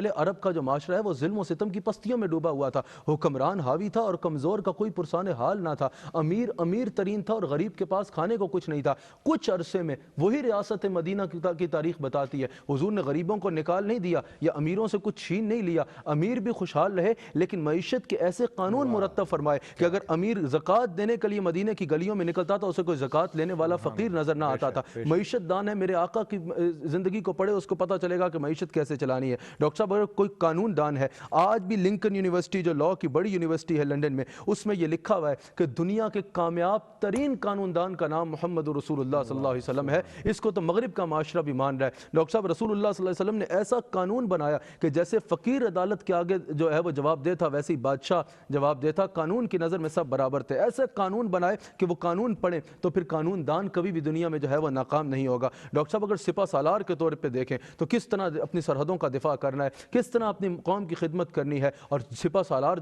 پہلے عرب کا جو معاشرہ ہے وہ ظلم و ستم کی پستیوں میں ڈوبا ہوا تھا، حکمران حاوی تھا اور کمزور کا کوئی پرسان حال نہ تھا، امیر ترین تھا اور غریب کے پاس کھانے کو کچھ نہیں تھا۔ کچھ عرصے میں وہی ریاست مدینہ کی تاریخ بتاتی ہے، حضور نے غریبوں کو نکال نہیں دیا یا امیروں سے کچھ چھین نہیں لیا، امیر بھی خوشحال رہے، لیکن معیشت کے ایسے قانون مرتب فرمائے کہ اگر امیر زکوٰۃ دینے کے لیے مدینہ کی گلیوں میں نکلتا تھا اسے کوئی زکوٰۃ لینے والا فقیر نظر نہ آتا تھا۔ معیشت دان ہے، میرے آقا کی زندگی کو پڑھے، اس کو پتہ چلے گا کہ معیشت کیسے چلانی ہے۔ ڈاکٹر صاحب اگر کوئی قانون دان ہے، آج بھی لنکن یونیورسٹی جو لاء کی بڑی یونیورسٹی ہے لنڈن میں، اس میں یہ لکھا ہوا ہے کہ دنیا کے کامیاب ترین قانون دان کا نام محمد رسول اللہ صلی اللہ علیہ وسلم ہے، اس کو تو مغرب کا معاشرہ بھی مان رہا ہے۔ ڈاکٹر صاحب رسول اللہ صلی اللہ علیہ وسلم نے ایسا قانون بنایا کہ جیسے فقیر عدالت کے آگے جو ہے وہ جواب دہ تھا، ویسے ہی بادشاہ جواب دہ تھا، قانون کی نظر میں سب برابر تھے۔ ایسے قانون بنائے کہ وہ قانون پڑھیں تو پھر قانون دان کبھی بھی دنیا میں جو ہے وہ ناکام نہیں ہوگا۔ ڈاکٹر صاحب اگر سپہ سالار کے طور پہ دیکھیں تو کس طرح اپنی سرحدوں کا دفاع کرنا ہے، کس طرح اپنی قوم کی خدمت کرنی ہے، اور سپہ سالار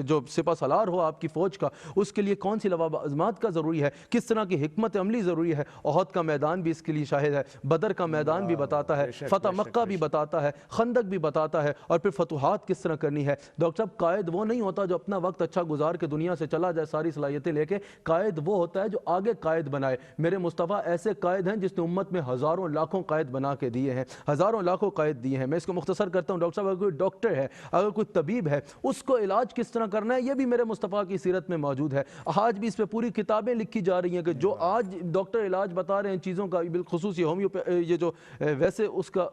جو سپہ سالار ہو آپ کی فوج کا، اس کے لیے کون سی لوازمات کا ضروری ہے، کس طرح کی حکمت عملی ضروری ہے۔ احد کا میدان بھی اس کے لیے شاہد ہے، بدر کا میدان بھی بتاتا ہے، فتح مکہ بھی بتاتا ہے، خندق بھی بتاتا ہے، اور پھر فتوحات کس طرح کرنی ہے۔ ڈاکٹر صاحب قائد وہ نہیں ہوتا جو اپنا وقت اچھا گزار کے دنیا سے چلا جائے ساری صلاحیتیں لے کے، قائد وہ ہوتا ہے جو آگے قائد بنائے۔ میرے مصطفیٰ ایسے قائد ہیں جس نے امت میں ہزاروں لاکھوں قائد بنا کے دیے ہیں، ہزاروں لاکھوں قائد دیے ہیں۔ میں اس کو مختصر کرتا ہوں، ڈاکٹر صاحب اگر کوئی ڈاکٹر ہے، اگر کوئی طبیب ہے، اس کو علاج کس طرح کرنا ہے یہ بھی میرے مصطفیٰ کی سیرت میں موجود ہے۔ آج بھی اس پہ پوری کتابیں لکھی جا رہی ہیں کہ جو آج ڈاکٹر علاج بتا رہے ہیں چیزوں کا، بالخصوص یہ جو ویسے اس کا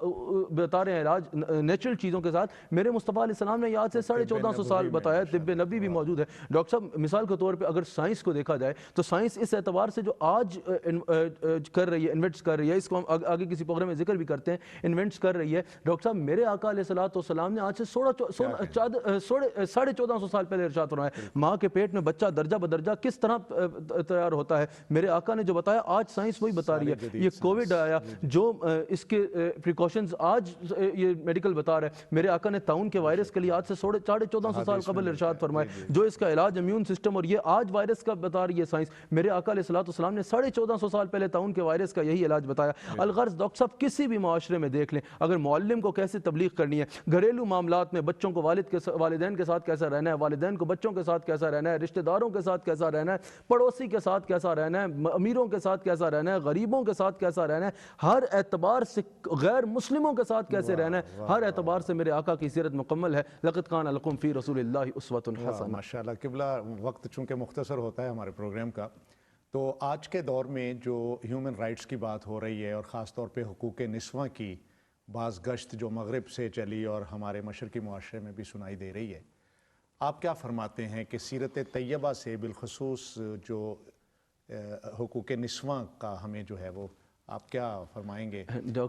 بتا رہے ہیں علاج نیچرل چیزوں کے ساتھ، میرے مصطفیٰ علیہ السلام نے یاد سے 1450 سال بتایا، طب نبی بھی موجود ہے۔ ڈاکٹر صاحب مثال کے طور پہ اگر سائنس کو دیکھا جائے تو سائنس اس اعتبار سے جو آج کر رہی ہے، انوینٹس کر رہی ہے، اس کو ہم آگے کسی پروگرام میں ذکر بھی کرتے ہیں، انوینٹس کر رہی ہے۔ ڈاکٹر صاحب میرے آقا علیہ الصلوۃ والسلام نے آج سے 1450 سال پہلے ارشاد فرمایا ماں کے پیٹ میں بچہ درجہ بدرجہ کس طرح تیار ہوتا ہے۔ میرے آقا نے جو بتایا آج سائنس وہی بتا رہی ہے۔ یہ کووڈ آیا جو اس کے پریکاشنز آج یہ میڈیکل بتا رہا ہے، میرے آقا نے طاعون کے وائرس کے لیے آج سے 1450 سال قبل ارشاد فرمایا، جو اس کا علاج امیون سسٹم، اور یہ آج وائرس کا بتا رہی ہے سائنس۔ میرے آقا علیہ الصلوۃ والسلام نے 1450 سال پہلے طاعون کے وائرس کا یہی علاج بتایا۔ الغرض ڈاکٹر صاحب کسی بھی معاشرے میں دیکھ لیں، اگر معلم کو کیسے تبلیغ کرنی ہے، گھریلو معاملات میں بچوں کو والدین کے ساتھ کیسا رہنا ہے، والدین کو بچوں کے ساتھ کیسا رہنا ہے، رشتہ داروں کے ساتھ کیسا رہنا ہے، پڑوسی کے ساتھ کیسا رہنا ہے، امیروں کے ساتھ کیسا رہنا ہے، غریبوں کے ساتھ کیسا رہنا ہے، ہر اعتبار سے غیر مسلموں کے ساتھ کیسے رہنا ہے، ہر اعتبار سے میرے آقا کی سیرت مکمل ہے۔ لقد کان لکم فی رسول اللہ اسوۃ حسنہ۔ ماشاءاللہ قبلہ، وقت چونکہ مختصر ہوتا ہے ہمارے پروگرام کا، تو آج کے دور میں جو ہیومن رائٹس کی بات ہو رہی ہے اور خاص طور پہ حقوق نسواں کی بعض گشت جو مغرب سے چلی اور ہمارے مشرقی معاشرے میں بھی سنائی دے رہی ہے، آپ کیا فرماتے ہیں کہ سیرت طیبہ سے بالخصوص جو حقوق نسواں کا ہمیں جو ہے وہ آپ کیا فرمائیں گے؟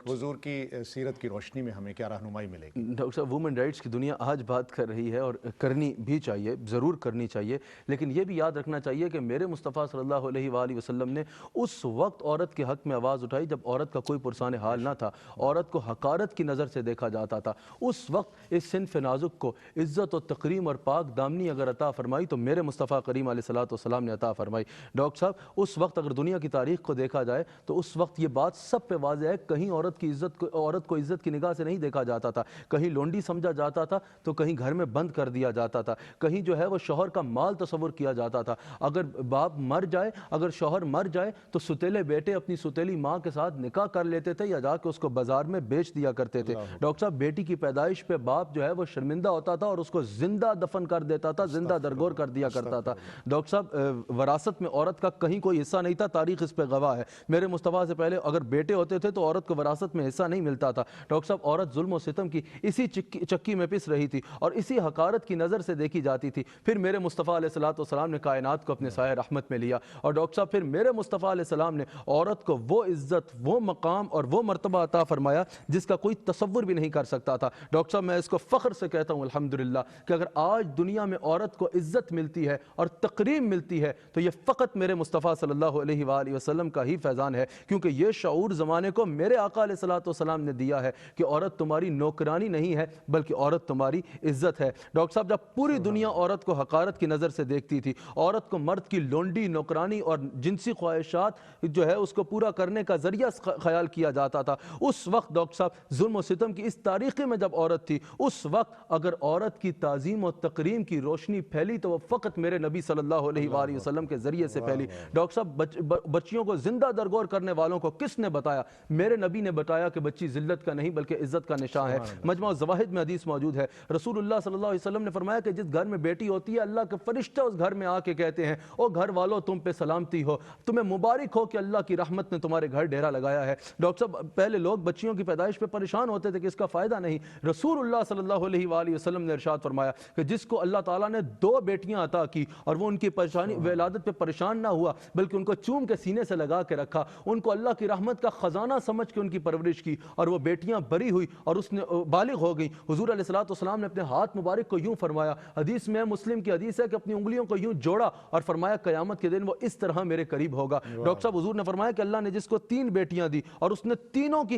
حضور کی سیرت کی روشنی میں ہمیں کیا رہنمائی ملے گی؟ ڈاکٹر صاحب وومن رائٹس کی دنیا آج بات کر رہی ہے اور کرنی بھی چاہیے، ضرور کرنی چاہیے، لیکن یہ بھی یاد رکھنا چاہیے کہ میرے مصطفیٰ صلی اللہ علیہ وآلہ وسلم نے اس وقت عورت کے حق میں آواز اٹھائی جب عورت کا کوئی پرسان حال نہ تھا، عورت کو حقارت کی نظر سے دیکھا جاتا تھا۔ اس وقت اس صنف نازک کو عزت و تکریم اور پاک دامنی اگر عطا فرمائی تو میرے مصطفیٰ کریم علیہ الصلوۃ والسلام نے عطا فرمائی۔ ڈاکٹر صاحب اس وقت اگر دنیا کی تاریخ کو دیکھا جائے تو اس وقت یہ بات سب پہ واضح ہے، کہیں عورت کو عزت کی نگاہ سے نہیں دیکھا جاتا تھا، کہیں لونڈی سمجھا جاتا تھا تو کہیں گھر میں بند کر دیا جاتا تھا، کہیں جو ہے وہ شوہر کا مال تصور کیا جاتا تھا۔ اگر باپ مر جائے، اگر شوہر مر جائے تو ستیلے بیٹے اپنی ستیلی ماں کے ساتھ نکاح کر لیتے تھے یا جا کے اس کو بازار میں بیچ دیا کرتے تھے۔ ڈاکٹر صاحب بیٹی کی پیدائش پہ باپ جو ہے وہ شرمندہ ہوتا تھا اور اس کو زندہ دفن کر دیتا تھا، زندہ درگور کر دیا کرتا تھا۔ ڈاکٹر صاحب وراثت میں عورت کا کہیں کوئی حصہ نہیں تھا، تاریخ اس پہ گواہ ہے۔ میرے مصطفیٰ سے پہلے اگر بیٹے ہوتے تھے تو عورت کو وراثت میں حصہ نہیں ملتا تھا۔ ڈاکٹر صاحب عورت ظلم و ستم کی اسی چکی میں پس رہی تھی اور اسی حقارت کی نظر سے دیکھی جاتی تھی۔ پھر میرے مصطفیٰ علیہ الصلوۃ والسلام نے کائنات کو اپنے سایہ رحمت میں لیا، اور ڈاکٹر صاحب پھر میرے مصطفیٰ علیہ السلام نے عورت کو وہ عزت، وہ مقام اور وہ مرتبہ عطا فرمایا جس کا کوئی تصور بھی نہیں کر سکتا تھا۔ ڈاکٹر صاحب میں اس کو فخر سے کہتا ہوں الحمدللہ کہ اگر آج دنیا میں عورت کو عزت ملتی ہے اور تکریم ملتی ہے تو یہ فقط میرے مصطفیٰ صلی اللہ علیہ وآلہ وسلم کا ہی فیضان ہے، کیونکہ یہ شعور زمانے کو میرے آقا علیہ الصلوۃ والسلام نے دیا ہے کہ عورت تمہاری نوکرانی نہیں ہے بلکہ عورت تمہاری عزت ہے۔ ڈاکٹر صاحب، جب پوری دنیا عورت کو حقارت کی نظر سے دیکھتی تھی، عورت کو مرد کی لونڈی، نوکرانی اور جنسی خواہشات جو ہے اس کو پورا کرنے کا ذریعہ خیال کیا جاتا تھا، اس وقت ڈاکٹر صاحب ظلم و ستم کی اس تاریخی میں جب عورت تھی، اس وقت اگر عورت کی تعظیم و تکریم کی روشنی پھیلی تو وہ فقط میرے نبی صلی اللہ علیہ وآلہ وسلم کے ذریعے سے پھیلی۔ ڈاکٹر صاحب، بچیوں کو زندہ درگور کرنے والوں کو کس نے بتایا؟ میرے نبی نے بتایا کہ بچی ذلت کا نہیں بلکہ عزت کا نشان ہے۔ مجموع الزواہد میں حدیث موجود ہے، رسول اللہ صلی اللہ علیہ وسلم نے فرمایا کہ جس گھر میں بیٹی ہوتی ہے، اللہ کے فرشتے اس گھر میں آ کے کہتے ہیں، او گھر والوں تم پہ سلامتی ہو، تمہیں مبارک ہو کہ اللہ کی رحمت نے تمہارے گھر ڈیرا لگایا ہے۔ ڈاکٹر صاحب، پہلے لوگ بچیوں کی پیدائش پہ پریشان ہوتے تھے کہ اس کا فائدہ نہیں، رسول اللہ صلی اللہ علیہ وآلہ وسلم نے ارشاد فرمایا کہ جس کو اللہ تعالیٰ نے 2 بیٹیاں عطا کی اور وہ ان کی پریشانی ولادت پہ پریشان نہ ہوا بلکہ ان کو چوم کے سینے سے لگا کے رکھا، ان کو اللہ کی رحمت کا خزانہ سمجھ کے ان کی پرورش کی، اور وہ بیٹیاں بری ہوئی اور اس نے بالغ ہو گئیں۔ حضور علیہ الصلوۃ والسلام نے اپنے ہاتھ مبارک کو یوں فرمایا، حدیث میں، مسلم کی حدیث ہے کہ اپنی انگلیوں کو یوں جوڑا اور فرمایا قیامت کے دن وہ اس طرح میرے قریب ہوگا۔ ڈاکٹر صاحب، حضور نے فرمایا کہ اللہ نے جس کو 3 بیٹیاں دی اور اس نے تینوں کی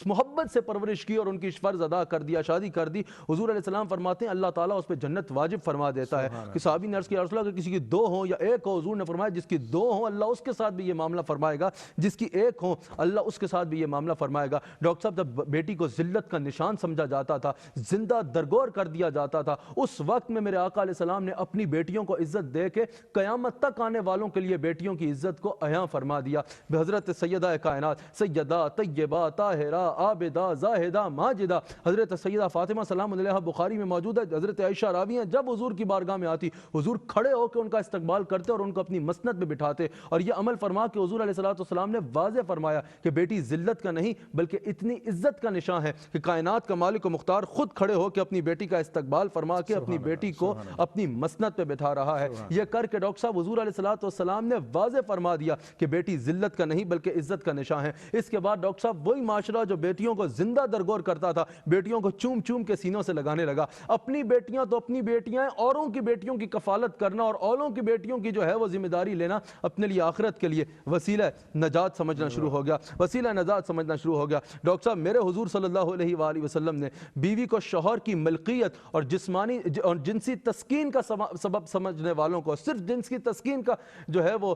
محبت سے پرورش کی اور ان کی فرض ادا کر دیا، شادی کر دی، حضور علیہ السلام فرماتے ہیں اللہ تعالیٰ اس پہ جنت واجب فرما دیتا ہے۔ کہ صحابی نے عرض کیا رسول اللہ کہ کسی کی 2 ہوں یا 1 ہو، حضور نے فرمایا جس کی 2 ہوں اللہ اس کے ساتھ بھی یہ معاملہ فرمائے گا، جس کی 1 ہوں اللہ اس کے ساتھ بھی یہ معاملہ فرمائے گا۔ ڈاکٹر صاحب، جب بیٹی کو ذلت کا نشان سمجھا جاتا تھا، زندہ درگور کر دیا جاتا تھا، اس وقت میں میرے آقا علیہ السلام نے اپنی بیٹیوں کو عزت دے کے قیامت تک آنے والوں کے لیے بیٹیوں کی عزت کو عیاں فرما دیا۔ حضرت سیدہ کائنات، سیدہ طیبہ طاہرہ عابدہ زاہدہ ماجدہ حضرت سیدہ فاطمہ سلام علیہا بخاری میں موجود ہے، حضرت عائشہ راوی ہیں، جب حضور کی بارگاہ میں آتی، حضور کھڑے ہو کے ان کا استقبال کرتے اور ان کو اپنی مسند پہ بٹھاتے، اور یہ عمل فرما کہ حضور علیہ السلام نے واضح فرمایا کہ بیٹی ذلت کا نہیں بلکہ اتنی عزت کا نشان ہے کہ کائنات کا مالک و مختار خود کھڑے ہو کے اپنی بیٹی کا استقبال فرما کے اپنی بیٹی کو اپنی مسند پہ بٹھا رہا ہے۔ یہ کر کے ڈاکٹر صاحب حضور علیہ السلام نے واضح فرما دیا کہ بیٹی ذلت کا نہیں بلکہ عزت کا نشان ہے۔ اس کے بعد ڈاکٹر صاحب وہی معاشرہ جو بیٹیوں کو زندہ درگور کرتا تھا، بیٹیوں کو چوم چوم کے سینوں سے لگانے لگا۔ اپنی بیٹیاں تو اپنی بیٹیاں ہیں، اوروں کی بیٹیوں کی کفالت کرنا اور اوروں کی بیٹیوں کی جو ہے وہ ذمہ داری لینا اپنے لیے آخرت کے لیے وسیلہ نجات سمجھنا شروع ہو گیا، وسیلہ نجات سمجھنا شروع ہو گیا۔ ڈاکٹر صاحب، میرے حضور صلی اللہ علیہ وآلہ وسلم نے بیوی کو شوہر کی ملکیت اور جسمانی اور جنسی تسکین کا سبب سمجھنے والوں کو، صرف جنسی تسکین کا جو ہے وہ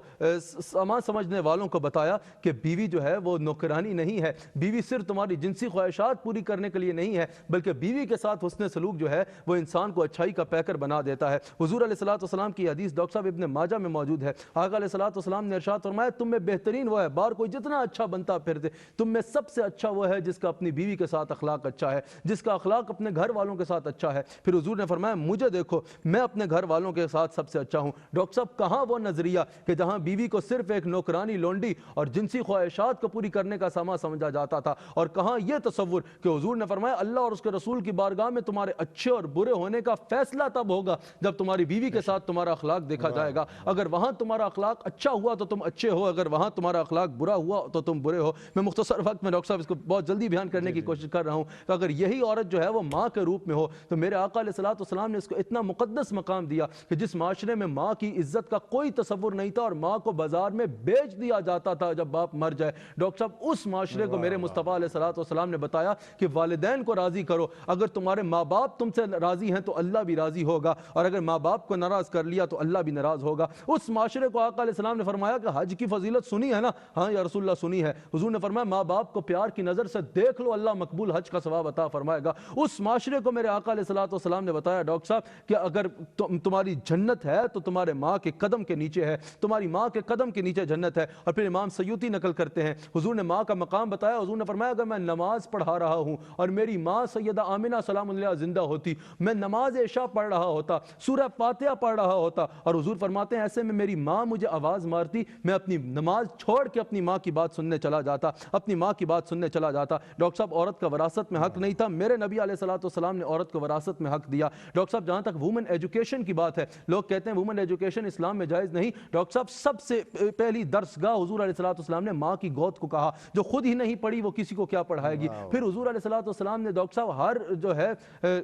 سامان سمجھنے والوں کو بتایا کہ بیوی جو ہے وہ نوکرانی نہیں ہے، بیوی صرف تمہاری جنسی خواہشات پوری کرنے کے لیے نہیں ہے بلکہ بیوی کے ساتھ حسن سلوک جو ہے وہ انسان کو اچھائی کا پیکر بنا دیتا ہے۔ حضور علیہ السلام کی حدیث ڈاکٹر صاحب ابن ماجہ میں موجود ہے، آقا علیہ السلام نے ارشاد فرمایا تم میں بہترین وہ ہے، بار کوئی جتنا اچھا بنتا پھرتے، تم میں سب سے اچھا وہ ہے جس کا اپنی بیوی کے ساتھ اخلاق اچھا ہے، جس کا اخلاق اپنے گھر والوں کے ساتھ اچھا ہے۔ پھر حضور نے فرمایا مجھے دیکھو، میں اپنے گھر والوں کے ساتھ سب سے اچھا ہوں۔ ڈاکٹر صاحب، کہاں وہ نظریہ کہ جہاں بیوی کو صرف ایک نوکرانی لونڈی اور جنسی خواہشات کو پوری کرنے کا سامان سمجھا جاتا تھا، اور کہاں یہ تصور کہ حضور نے فرمایا اللہ اور اس کے رسول کی بارگاہ میں تمہارے اچھے اور برے ہونے کا فیصلہ تب ہوگا جب تمہاری بیوی کے ساتھ تمہارا اخلاق دیکھا جائے گا۔ اگر وہاں تمہارا اخلاق اچھا ہوا تو تم اچھے ہو، اگر وہاں تمہارا اخلاق برا ہوا تو تم برے ہو۔ میں مختصر وقت میں ڈاکٹر صاحب اس کو بہت جلدی بیان کرنے کی کوشش کر رہا ہوں کہ اگر یہی عورت جو ہے وہ ماں کے روپ میں ہو تو میرے آقا علیہ السلام نے اس کو اتنا مقدس مقام دیا کہ جس معاشرے میں ماں کی عزت کا کوئی تصور نہیں تھا اور ماں کو بازار میں بیچ دیا جاتا تھا جب باپ مر جائے، ڈاکٹر صاحب اس معاشرے کو میرے مصطفیٰ علیہ السلام نے بتایا کہ والدین کو راضی کرو، اگر تمہارے ماں باپ تم سے راضی ہیں تو اللہ بھی راضی ہوگا، اور اگر ماں باپ کو ناراض کر لیا تو اللہ بھی ناراض ہوگا۔ اس معاشرے کو آقا علیہ السلام نے فرمایا کہ حج کی فضیلت سنی ہے نا؟ ہاں یا رسول اللہ سنی ہے۔ حضور نے فرمایا ماں باپ کو پیار کی نظر سے دیکھ لو، اللہ مقبول حج کا ثواب عطا فرمائے گا۔ اس معاشرے کو میرے آقا علیہ السلام نے بتایا ڈاکٹر صاحب کہ اگر تمہاری جنت ہے تو تمہارے ماں کے قدم کے نیچے ہے، تمہاری ماں کے قدم کے نیچے جنت ہے۔ اور پھر امام سیوطی نقل کرتے ہیں حضور نے ماں کا مقام بتایا، حضور نے فرمایا اگر میں نماز پڑھا رہا ہوں اور میری ماں سیدہ آمنہ سلام علیہا زندہ ہوتی، میں نماز عشاء پڑھ رہا ہوتا، سورہ فاتحہ پڑھ رہا ہوتا، اور حضور فرماتے ہیں ایسے میں میری ماں مجھے آواز مارتی، میں اپنی نماز چھوڑ کے اپنی ماں کی بات سننے چلا جاتا، اپنی ماں کی بات سننے چلا جاتا۔ ڈاکٹر صاحب عورت کا وراثت میں حق نہیں تھا، میرے نبی علیہ السلام نے عورت کو وراثت میں حق دیا۔ ڈاکٹر صاحب جہاں تک وومن ایجوکیشن کی بات ہے، لوگ کہتے ہیں وومن ایجوکیشن اسلام میں جائز نہیں، ڈاکٹر صاحب سب سے پہلی درسگاہ حضور علیہ السلام نے ماں کی گود کو کہا، جو خود ہی نہیں پڑھی وہ کسی کسی کو کیا پڑھائے گی. پھر حضور علیہ الصلوۃ والسلام نے ڈاکٹر صاحب ہر جو ہے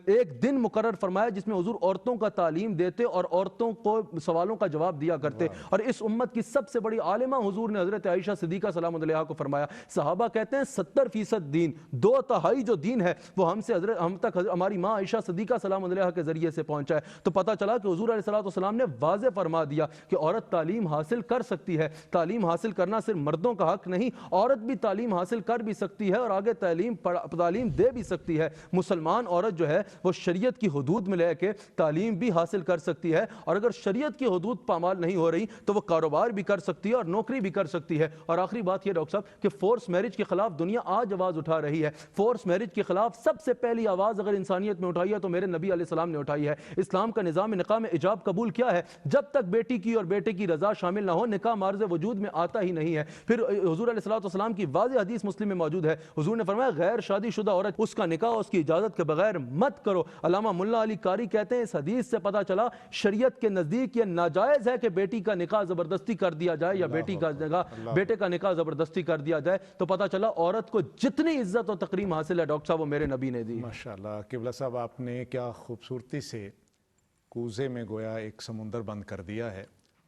ایک دن مقرر فرمایا جس میں حضور عورتوں کا تعلیم دیتے اور عورتوں کو سوالوں کا جواب دیا کرتے. اور اس امت کی سب سے بڑی عالمہ حضور نے حضرت عائشہ صدیقہ سلام اللہ علیہا کو فرمایا. صحابہ کہتے ہیں 70% دین، 2/3 جو دین ہے وہ ہم تک ہماری ماں عائشہ صدیقہ سلام اللہ علیہا کے ذریعے سے پہنچا ہے. تو پتہ چلا کہ حضور علیہ الصلوۃ والسلام نے واضح فرما دیا کہ عورت تعلیم حاصل کر سکتی ہے. تعلیم حاصل کرنا صرف مردوں کا حق نہیں، عورت بھی تعلیم حاصل کر بھی سکتی ہے اور آگے تعلیم دے بھی سکتی ہے. مسلمان عورت جو ہے وہ شریعت کی حدود میں لے کے تعلیم بھی حاصل کر سکتی ہے، اور اگر شریعت کی حدود پامال نہیں ہو رہی تو وہ کاروبار بھی کر سکتی ہے اور نوکری بھی کر سکتی ہے. اور آخری بات یہ ڈاکٹر صاحب کہ فورس میرج کے خلاف دنیا آج آواز اٹھا رہی ہے. فورس میرج کے خلاف سب سے پہلی آواز اگر انسانیت میں اٹھائی ہے تو میرے نبی علیہ السلام نے اٹھائی ہے. اسلام کا نظام نکاح میں ایجاب قبول کیا ہے؟ جب تک بیٹی کی اور بیٹے کی رضا شامل نہ ہو نکاح معرض وجود میں آتا ہی نہیں ہے. پھر حضور علیہ الصلوۃ والسلام کی واضح حدیث مسلم میں موجود ہے. حضور نے فرمایا غیر شادی شدہ عورت اس کا نکاح اس کی اجازت کے بغیر مت کرو. علامہ ملا علی قاری کہتے ہیں اس حدیث سے پتہ چلا شریعت کے نزدیک یہ ناجائز ہے کہ بیٹی کا نکاح زبردستی کر دیا جائے یا بیٹے کا نکاح زبردستی کر دیا جائے. تو پتہ چلا عورت کو جتنی عزت و تکریم حاصل ہے ڈاکٹر صاحب وہ میرے نبی نے دی. ماشاءاللہ قبلہ صاحب، آپ نے کیا خوبصورتی سے کوزے میں گویا ایک سمندر بند کر دیا ہے،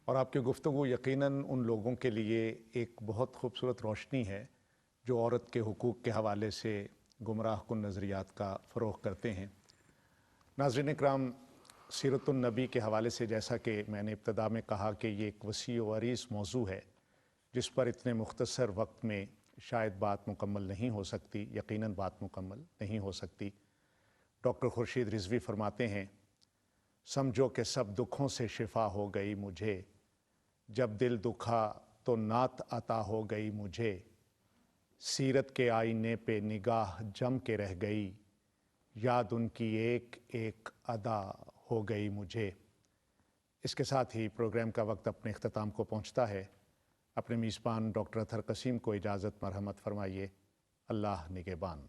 اور آپ کی گفتگو یقیناً ان لوگوں کے لیے ایک بہت خوبصورت روشنی ہے جو عورت کے حقوق کے حوالے سے گمراہ کن نظریات کا فروغ کرتے ہیں. ناظرین اکرام، سیرت النبی کے حوالے سے جیسا کہ میں نے ابتدا میں کہا کہ یہ ایک وسیع و عریض موضوع ہے جس پر اتنے مختصر وقت میں شاید بات مکمل نہیں ہو سکتی، یقیناً بات مکمل نہیں ہو سکتی. ڈاکٹر خورشید رضوی فرماتے ہیں، سمجھو کہ سب دکھوں سے شفا ہو گئی مجھے، جب دل دکھا تو نعت عطا ہو گئی مجھے، سیرت کے آئینے پہ نگاہ جم کے رہ گئی، یاد ان کی ایک ایک ادا ہو گئی مجھے. اس کے ساتھ ہی پروگرام کا وقت اپنے اختتام کو پہنچتا ہے. اپنے میزبان ڈاکٹر اطہر قسیم کو اجازت مرحمت فرمائیے. اللہ نگہبان.